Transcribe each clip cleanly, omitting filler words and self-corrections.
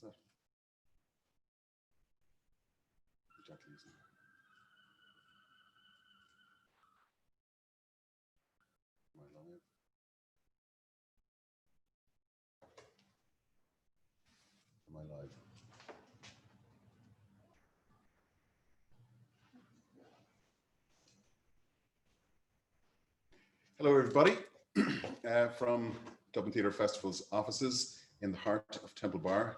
was that? Exactly. Am I live? Am I live? Hello, everybody, from Dublin Theatre Festival's offices in the heart of Temple Bar,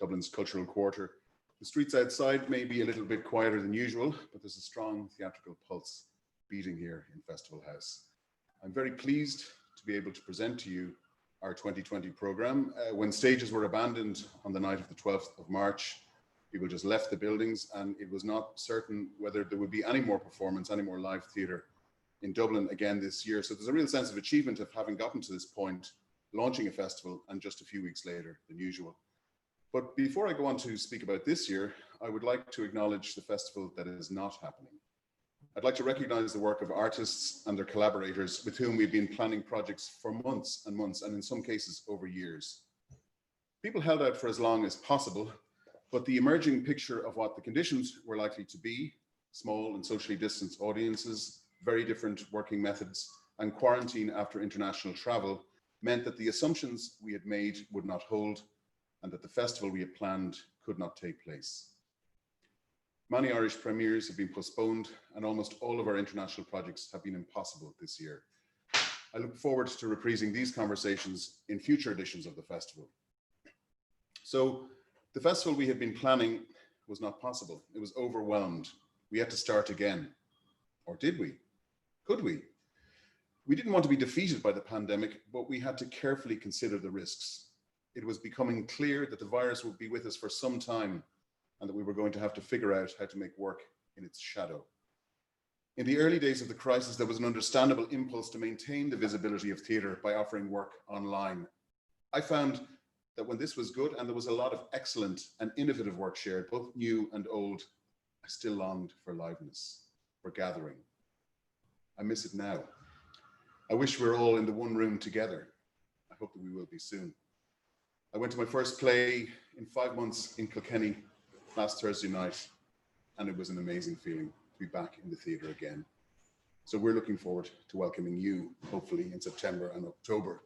Dublin's cultural quarter. The streets outside may be a little bit quieter than usual, but there's a strong theatrical pulse beating here in Festival House. I'm very pleased to be able to present to you our 2020 programme. When stages were abandoned on the night of the 12th of March, people just left the buildings and it was not certain whether there would be any more performance, any more live theatre in Dublin again this year. So there's a real sense of achievement of having gotten to this point, launching a festival, and just a few weeks later than usual. But before I go on to speak about this year, I would like to acknowledge the festival that is not happening. I'd like to recognise the work of artists and their collaborators with whom we've been planning projects for months and months, and in some cases over years. People held out for as long as possible, but the emerging picture of what the conditions were likely to be, small and socially distanced audiences, very different working methods, and quarantine after international travel meant that the assumptions we had made would not hold and that the festival we had planned could not take place. Many Irish premieres have been postponed and almost all of our international projects have been impossible this year. I look forward to reprising these conversations in future editions of the festival. So the festival we had been planning was not possible. It was overwhelmed. We had to start again. Or did we? Could we? We didn't want to be defeated by the pandemic, but we had to carefully consider the risks. It was becoming clear that the virus would be with us for some time and that we were going to have to figure out how to make work in its shadow. In the early days of the crisis, there was an understandable impulse to maintain the visibility of theatre by offering work online. I found that when this was good and there was a lot of excellent and innovative work shared, both new and old, I still longed for liveness, for gathering. I miss it now. I wish we were all in the one room together. I hope that we will be soon. I went to my first play in 5 months in Kilkenny last Thursday night, and it was an amazing feeling to be back in the theatre again. So we're looking forward to welcoming you, hopefully in September and October.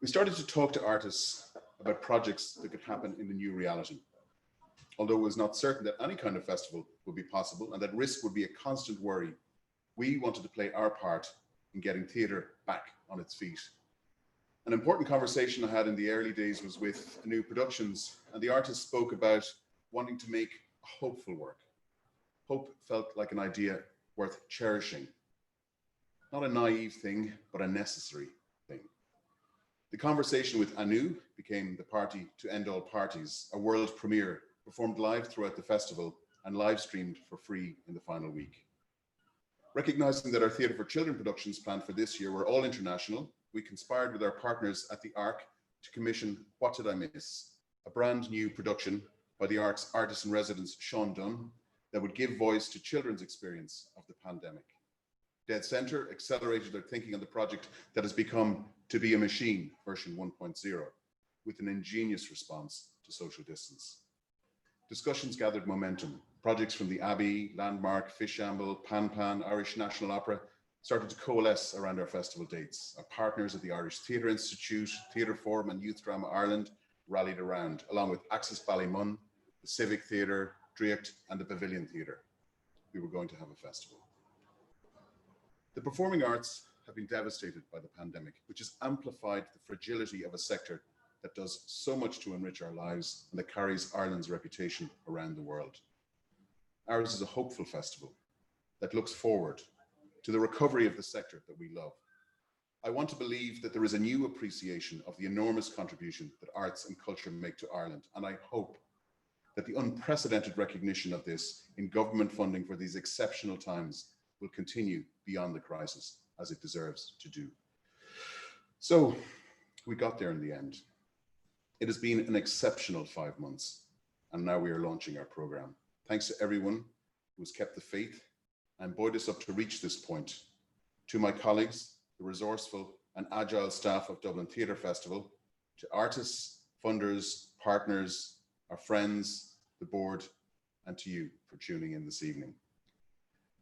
We started to talk to artists about projects that could happen in the new reality. Although it was not certain that any kind of festival would be possible and that risk would be a constant worry, we wanted to play our part in getting theatre back on its feet. An important conversation I had in the early days was with New Productions, and the artist spoke about wanting to make a hopeful work. Hope felt like an idea worth cherishing. Not a naive thing, but a necessary thing. The conversation with Anu became the party to end all parties, a world premiere performed live throughout the festival and live streamed for free in the final week. Recognising that our Theatre for Children productions planned for this year were all international, we conspired with our partners at the ARC to commission What Did I Miss?, a brand new production by the ARC's artist-in-residence Sean Dunn that would give voice to children's experience of the pandemic. Dead Centre accelerated their thinking on the project that has become To Be a Machine version 1.0 with an ingenious response to social distance. Discussions gathered momentum. Projects from the Abbey, Landmark, Fishamble, Pan, Irish National Opera started to coalesce around our festival dates. Our partners at the Irish Theatre Institute, Theatre Forum and Youth Drama Ireland rallied around, along with Access Ballymun, the Civic Theatre, Driocht and the Pavilion Theatre. We were going to have a festival. The performing arts have been devastated by the pandemic, which has amplified the fragility of a sector that does so much to enrich our lives and that carries Ireland's reputation around the world. Ours is a hopeful festival that looks forward to the recovery of the sector that we love. I want to believe that there is a new appreciation of the enormous contribution that arts and culture make to Ireland, and I hope that the unprecedented recognition of this in government funding for these exceptional times will continue beyond the crisis, as it deserves to do. So we got there in the end. It has been an exceptional 5 months, and now we are launching our programme. Thanks to everyone who has kept the faith and buoyed us up to reach this point. To my colleagues, the resourceful and agile staff of Dublin Theatre Festival, to artists, funders, partners, our friends, the board, and to you for tuning in this evening.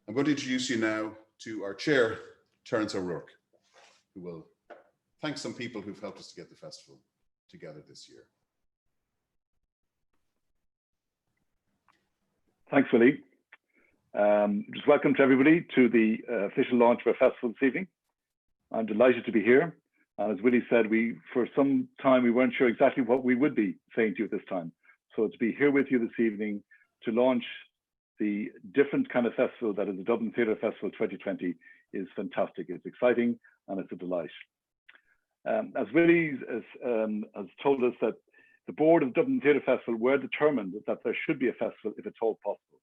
I'm going to introduce you now to our chair, Terence O'Rourke, who will thank some people who've helped us to get the festival together this year. Thanks, Willie. Just welcome to everybody to the official launch of our festival this evening. I'm delighted to be here. And as Willie said, for some time, we weren't sure exactly what we would be saying to you at this time. So to be here with you this evening to launch the different kind of festival that is the Dublin Theatre Festival 2020 is fantastic. It's exciting and it's a delight. As Willie has told us that the board of Dublin Theatre Festival were determined that there should be a festival if at all possible.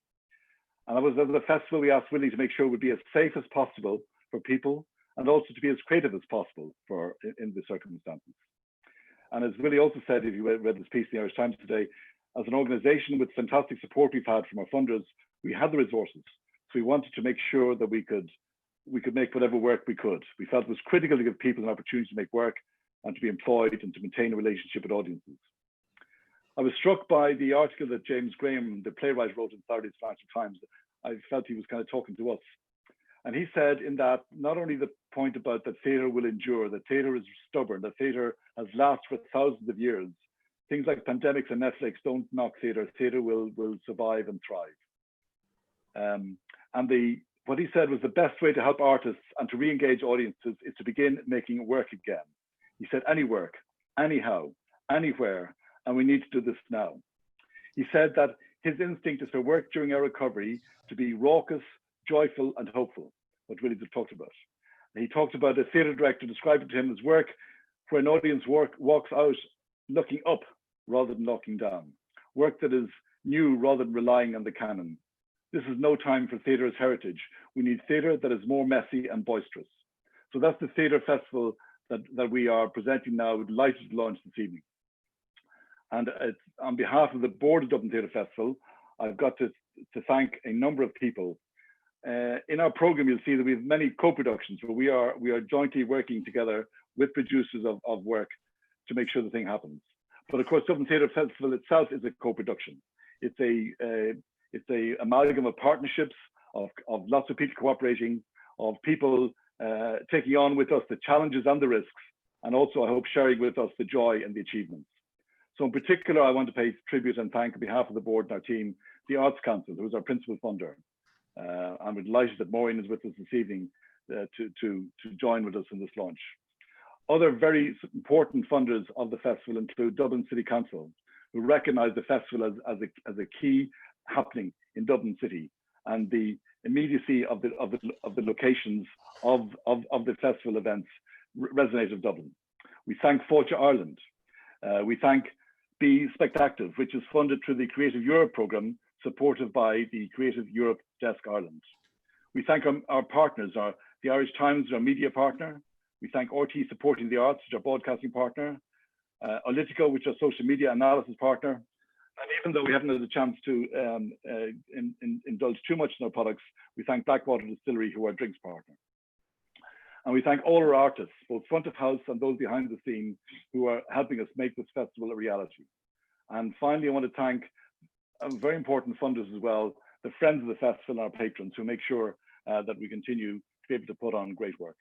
And as a festival, we asked Willie to make sure it would be as safe as possible for people and also to be as creative as possible in the circumstances. And as Willie also said, if you read this piece in the Irish Times today, as an organisation with fantastic support we've had from our funders, we had the resources. So we wanted to make sure that we could make whatever work we could. We felt it was critical to give people an opportunity to make work and to be employed and to maintain a relationship with audiences. I was struck by the article that James Graham, the playwright, wrote in Saturday's Financial Times. I felt he was kind of talking to us. And he said in that, not only the point about that theatre will endure, that theatre is stubborn, that theatre has lasted for thousands of years. Things like pandemics and Netflix don't knock theatre. Theatre will survive and thrive. What he said was the best way to help artists and to re-engage audiences is to begin making work again. He said any work, anyhow, anywhere, and we need to do this now. He said that his instinct is for work during our recovery to be raucous, joyful, and hopeful, what Willie just talked about. And he talked about a theatre director described it to him as work where an audience walks out looking up rather than looking down. Work that is new rather than relying on the canon. This is no time for theatre as heritage. We need theatre that is more messy and boisterous. So that's the theatre festival that we are presenting now. We're delighted to launch this evening. And it's on behalf of the board of Dublin Theatre Festival, I've got to thank a number of people. In our program, you'll see that we have many co-productions where we are jointly working together with producers of work to make sure the thing happens. But of course, Dublin Theatre Festival itself is a co-production. It's a amalgam of partnerships, of lots of people cooperating, of people taking on with us the challenges and the risks, and also, I hope, sharing with us the joy and the achievements. So in particular, I want to pay tribute and thank on behalf of the board and our team, the Arts Council, who is our principal funder. And we're delighted that Maureen is with us this evening to join with us in this launch. Other very important funders of the festival include Dublin City Council, who recognise the festival as a key happening in Dublin City, and the immediacy of the locations of the festival events resonate with Dublin. We thank Fáilte Ireland. We thank Be Spectacular, which is funded through the Creative Europe programme, supported by the Creative Europe Desk Ireland. We thank our partners, the Irish Times, our media partner. We thank RT Supporting the Arts, which is our broadcasting partner. Olitico, which is our social media analysis partner. And even though we haven't had a chance to indulge too much in our products, we thank Blackwater Distillery, who are our drinks partner. And we thank all our artists, both front of house and those behind the scene, who are helping us make this festival a reality. And finally, I want to thank very important funders as well, the friends of the festival and our patrons, who make sure that we continue to be able to put on great work.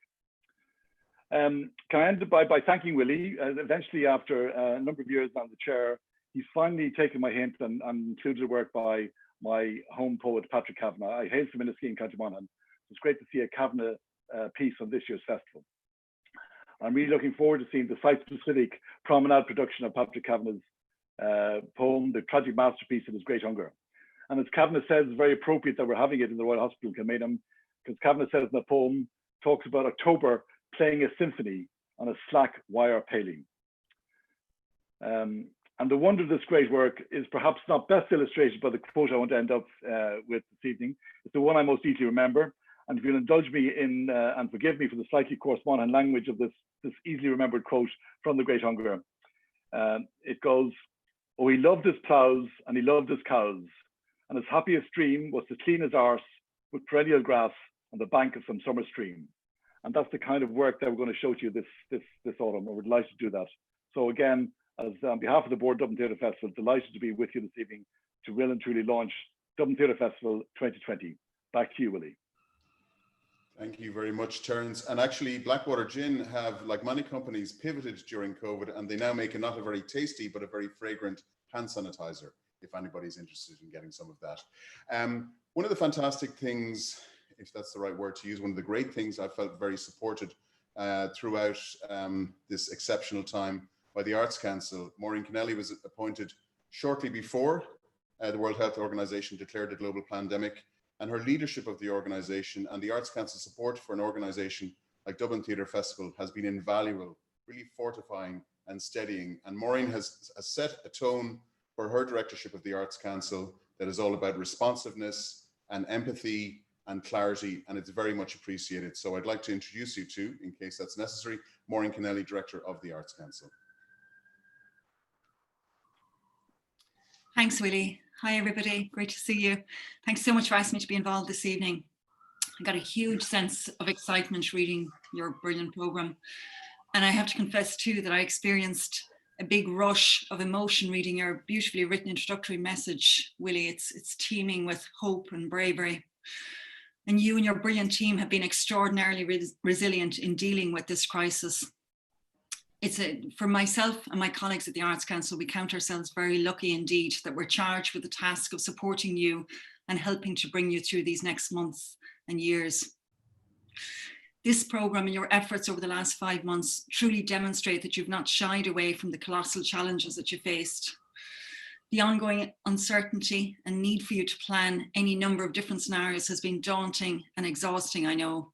Can I end by thanking Willie? Eventually, after a number of years on the chair, he's finally taken my hint and included a work by my home poet, Patrick Kavanagh. I hail from Inniskeen, County Monaghan. It's great to see a Kavanagh piece on this year's festival. I'm really looking forward to seeing the site-specific promenade production of Patrick Kavanagh's poem, the tragic masterpiece of his Great Hunger. And as Kavanagh says, it's very appropriate that we're having it in the Royal Hospital in Kilmainham, because Kavanagh says in the poem, talks about October playing a symphony on a slack wire paling. And the wonder of this great work is perhaps not best illustrated by the quote I want to end up with this evening. It's the one I most easily remember. And if you'll indulge me in and forgive me for the slightly coarse Monaghan language of this easily remembered quote from The Great Hunger, it goes, "Oh, he loved his ploughs and he loved his cows, and his happiest dream was to clean his arse with perennial grass on the bank of some summer stream." And that's the kind of work that we're going to show to you this autumn, and we're delighted to do that. So again, As on behalf of the board, Dublin Theatre Festival, delighted to be with you this evening to really and truly launch Dublin Theatre Festival 2020. Back to you, Willie. Thank you very much, Terence. And actually, Blackwater Gin have, like many companies, pivoted during COVID, and they now make not a very tasty, but a very fragrant hand sanitizer, if anybody's interested in getting some of that. One of the fantastic things, if that's the right word to use, one of the great things I felt very supported throughout this exceptional time by the Arts Council. Maureen Kennelly was appointed shortly before the World Health Organization declared a global pandemic, and her leadership of the organization and the Arts Council support for an organization like Dublin Theatre Festival has been invaluable, really fortifying and steadying. And Maureen has set a tone for her directorship of the Arts Council that is all about responsiveness and empathy and clarity, and it's very much appreciated. So I'd like to introduce you to, in case that's necessary, Maureen Kennelly, Director of the Arts Council. Thanks, Willie. Hi, everybody. Great to see you. Thanks so much for asking me to be involved this evening. I got a huge sense of excitement reading your brilliant programme. And I have to confess too that I experienced a big rush of emotion reading your beautifully written introductory message, Willie. It's teeming with hope and bravery. And you and your brilliant team have been extraordinarily resilient in dealing with this crisis. For myself and my colleagues at the Arts Council, we count ourselves very lucky indeed that we're charged with the task of supporting you and helping to bring you through these next months and years. This programme and your efforts over the last 5 months truly demonstrate that you've not shied away from the colossal challenges that you faced. The ongoing uncertainty and need for you to plan any number of different scenarios has been daunting and exhausting, I know,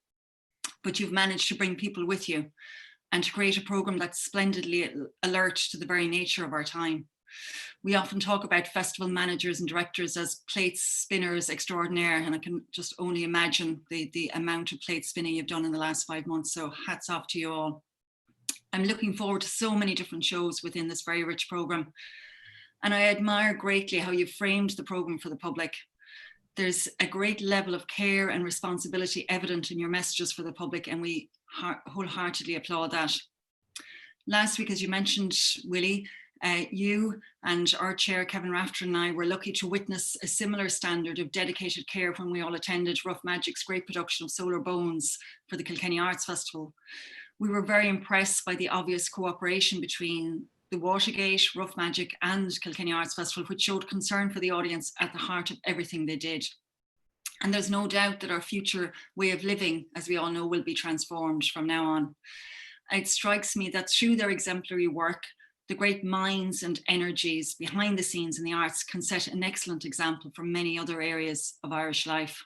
but you've managed to bring people with you and to create a programme that's splendidly alert to the very nature of our time. We often talk about festival managers and directors as plate spinners extraordinaire, and I can just only imagine the amount of plate spinning you've done in the last 5 months, so hats off to you all. I'm looking forward to so many different shows within this very rich programme, and I admire greatly how you've framed the programme for the public. There's a great level of care and responsibility evident in your messages for the public, and we wholeheartedly applaud that. Last week, as you mentioned, Willie, you and our chair, Kevin Rafter, and I were lucky to witness a similar standard of dedicated care when we all attended Rough Magic's great production of Solar Bones for the Kilkenny Arts Festival. We were very impressed by the obvious cooperation between the Watergate, Rough Magic and Kilkenny Arts Festival, which showed concern for the audience at the heart of everything they did. And there's no doubt that our future way of living, as we all know, will be transformed from now on. It strikes me that through their exemplary work, the great minds and energies behind the scenes in the arts can set an excellent example for many other areas of Irish life.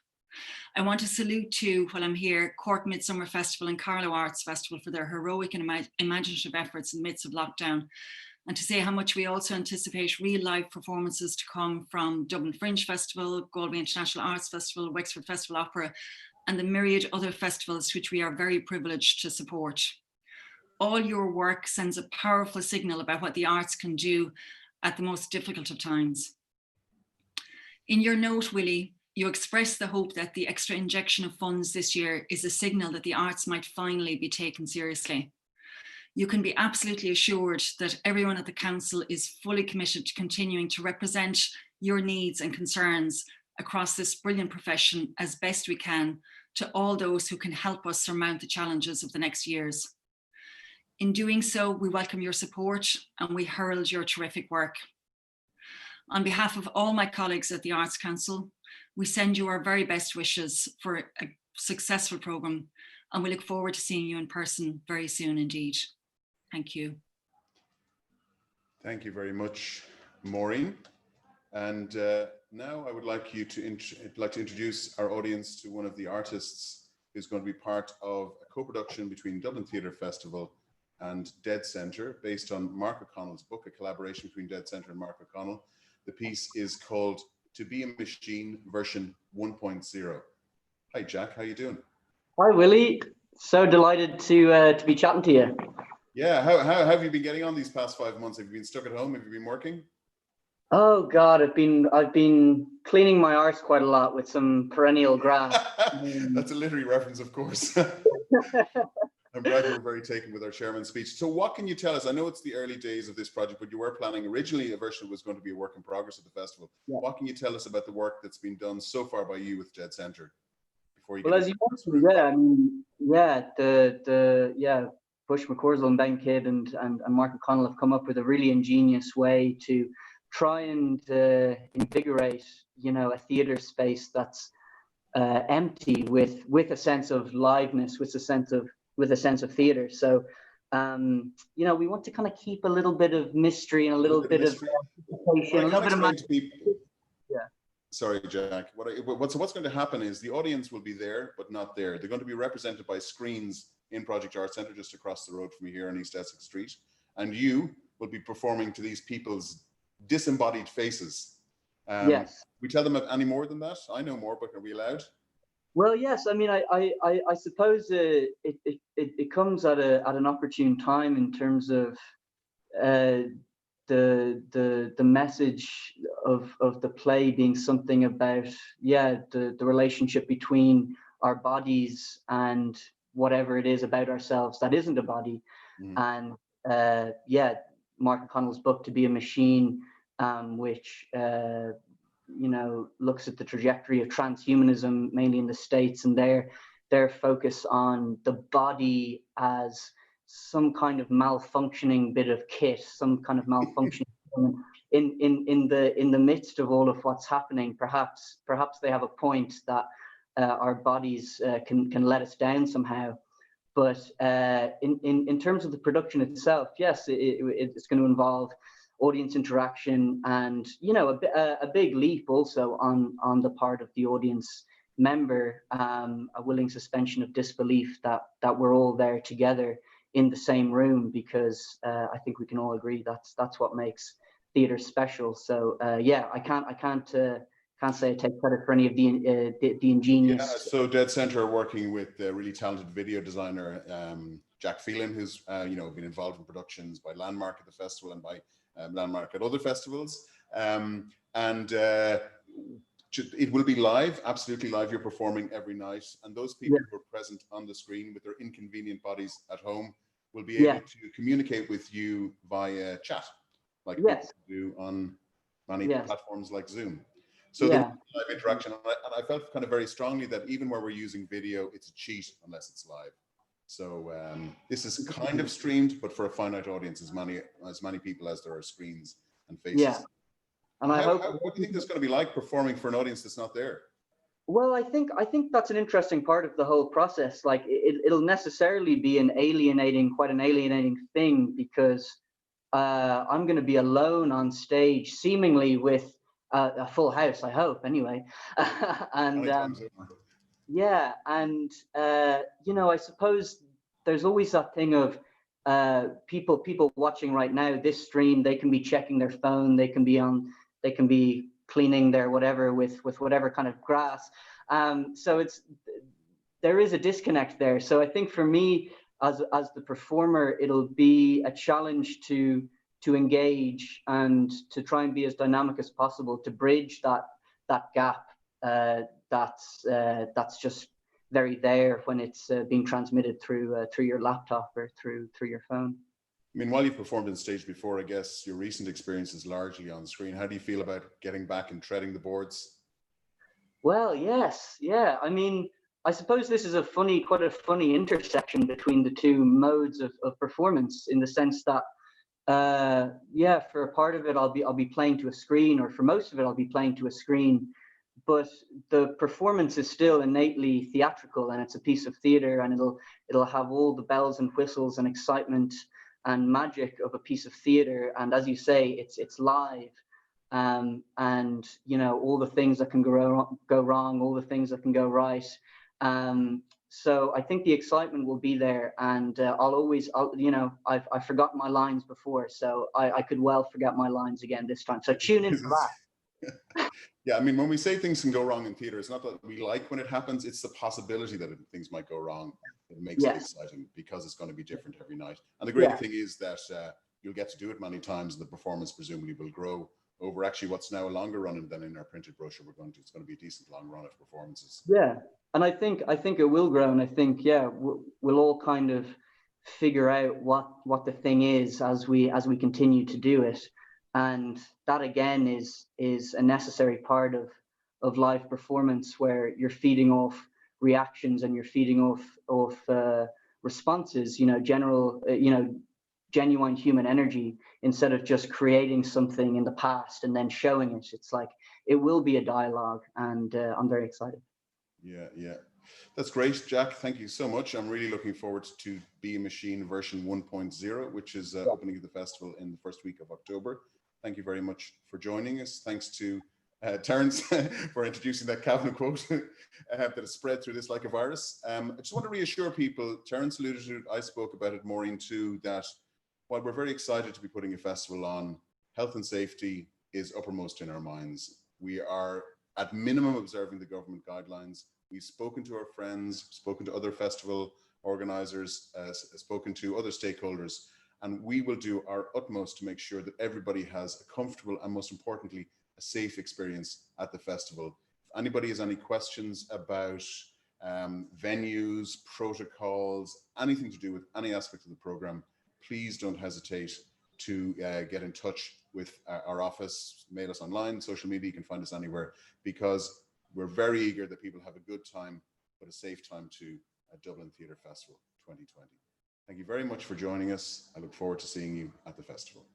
I want to salute too, while I'm here, Cork Midsummer Festival and Carlow Arts Festival for their heroic and imaginative efforts in the midst of lockdown, and to say how much we also anticipate real live performances to come from Dublin Fringe Festival, Galway International Arts Festival, Wexford Festival Opera, and the myriad other festivals which we are very privileged to support. All your work sends a powerful signal about what the arts can do at the most difficult of times. In your note, Willie, you express the hope that the extra injection of funds this year is a signal that the arts might finally be taken seriously. You can be absolutely assured that everyone at the council is fully committed to continuing to represent your needs and concerns across this brilliant profession as best we can to all those who can help us surmount the challenges of the next years. In doing so, we welcome your support and we herald your terrific work. On behalf of all my colleagues at the Arts Council, we send you our very best wishes for a successful programme, and we look forward to seeing you in person very soon indeed. Thank you. Thank you very much, Maureen. And now I would like you to introduce our audience to one of the artists who's going to be part of a co-production between Dublin Theatre Festival and Dead Centre, based on Mark O'Connell's book, a collaboration between Dead Centre and Mark O'Connell. The piece is called To Be a Machine version 1.0. Hi, Jack, how you doing? Hi, Willie. So delighted to be chatting to you. Yeah, how have you been getting on these past 5 months? Have you been stuck at home? Have you been working? Oh God, I've been cleaning my arse quite a lot with some perennial grass. That's a literary reference, of course. I'm glad you were very taken with our chairman's speech. So what can you tell us? I know it's the early days of this project, but you were planning originally a version was going to be a work in progress at the festival. Yeah. What can you tell us about the work that's been done so far by you with Dead Centre? Before you Well, get as you into mentioned, yeah, I mean, yeah, Bush McCorzel and Ben Kidd and Mark O'Connell have come up with a really ingenious way to try and invigorate, a theatre space that's empty with a sense of liveness, with a sense of theatre. So, we want to kind of keep a little bit of mystery and a little bit of anticipation, a little bit of magic. Yeah. Sorry, Jack. What's going to happen is the audience will be there, but not there. They're going to be represented by screens in Project Art Centre just across the road from you here on East Essex Street. And you will be performing to these people's disembodied faces. Yes. We tell them any more than that? I know more, but are we allowed? Well, yes. I mean, I suppose it comes at an opportune time in terms of the message of the play being something about the relationship between our bodies and whatever it is about ourselves that isn't a body. And Mark O'Connell's book To Be a Machine, which looks at the trajectory of transhumanism mainly in the States, and their focus on the body as some kind of malfunctioning bit of kit, some kind of malfunctioning in the midst of all of what's happening. Perhaps they have a point that our bodies can let us down somehow. But in terms of the production itself, yes, it's going to involve audience interaction and a big leap also on the part of the audience member, a willing suspension of disbelief that we're all there together in the same room, because I think we can all agree that's what makes theatre special. So I can't say I take credit for any of the ingenious. Yeah, so Dead Centre are working with a really talented video designer, Jack Phelan, who's been involved in productions by Landmark at the festival and by Landmark at other festivals. It will be live, absolutely live. You're performing every night, and those people who are present on the screen with their inconvenient bodies at home will be able to communicate with you via chat, like people do on many platforms like Zoom. So the live interaction, and I felt kind of very strongly that even where we're using video, it's a cheat unless it's live. So this is kind of streamed, but for a finite audience, as many people as there are screens and faces. Yeah. And what do you think it's going to be like performing for an audience that's not there? Well, I think that's an interesting part of the whole process. Like it'll necessarily be quite an alienating thing, because I'm going to be alone on stage, seemingly with a full house, I hope, anyway. And I suppose there's always that thing of people watching right now this stream. They can be checking their phone, they can be cleaning their whatever with whatever kind of grass. So there is a disconnect there. So I think for me as the performer, it'll be a challenge to engage and to try and be as dynamic as possible to bridge that gap that's just very there when it's being transmitted through your laptop or through your phone. I mean, while you've performed on stage before, I guess your recent experience is largely on screen. How do you feel about getting back and treading the boards? Well, yes, yeah. I mean, I suppose this is quite a funny intersection between the two modes of performance, in the sense that for a part of it I'll be playing to a screen, or for most of it I'll be playing to a screen, but the performance is still innately theatrical, and it's a piece of theater, and it'll have all the bells and whistles and excitement and magic of a piece of theater. And as you say, it's live, and all the things that can go wrong, all the things that can go right. So I think the excitement will be there, and I've forgotten my lines before, so I could well forget my lines again this time. So tune in for that. Yeah, I mean, when we say things can go wrong in theatre, it's not that we like when it happens, it's the possibility that things might go wrong that makes it exciting, because it's going to be different every night. And the great thing is that you'll get to do it many times, and the performance presumably will grow over actually what's now a longer run than in our printed brochure. It's going to be a decent long run of performances. Yeah, and I think it will grow, and I think we'll all kind of figure out what the thing is as we continue to do it, and that again is a necessary part of live performance, where you're feeding off reactions and you're feeding off responses, genuine human energy, instead of just creating something in the past and then showing it. It's like, it will be a dialogue, and I'm very excited. Yeah. That's great, Jack. Thank you so much. I'm really looking forward to Be a Machine version 1.0, which is opening the festival in the first week of October. Thank you very much for joining us. Thanks to Terence for introducing that Kavanagh quote that has spread through this like a virus. I just want to reassure people, Terence alluded to it, I spoke about it, Maureen too, that while we're very excited to be putting a festival on, health and safety is uppermost in our minds. We are at minimum observing the government guidelines. We've spoken to our friends, spoken to other festival organizers, spoken to other stakeholders, and we will do our utmost to make sure that everybody has a comfortable and, most importantly, a safe experience at the festival. If anybody has any questions about venues, protocols, anything to do with any aspect of the program, please don't hesitate to get in touch with our office, mail us online, social media, you can find us anywhere, because we're very eager that people have a good time, but a safe time too, at Dublin Theatre Festival 2020. Thank you very much for joining us. I look forward to seeing you at the festival.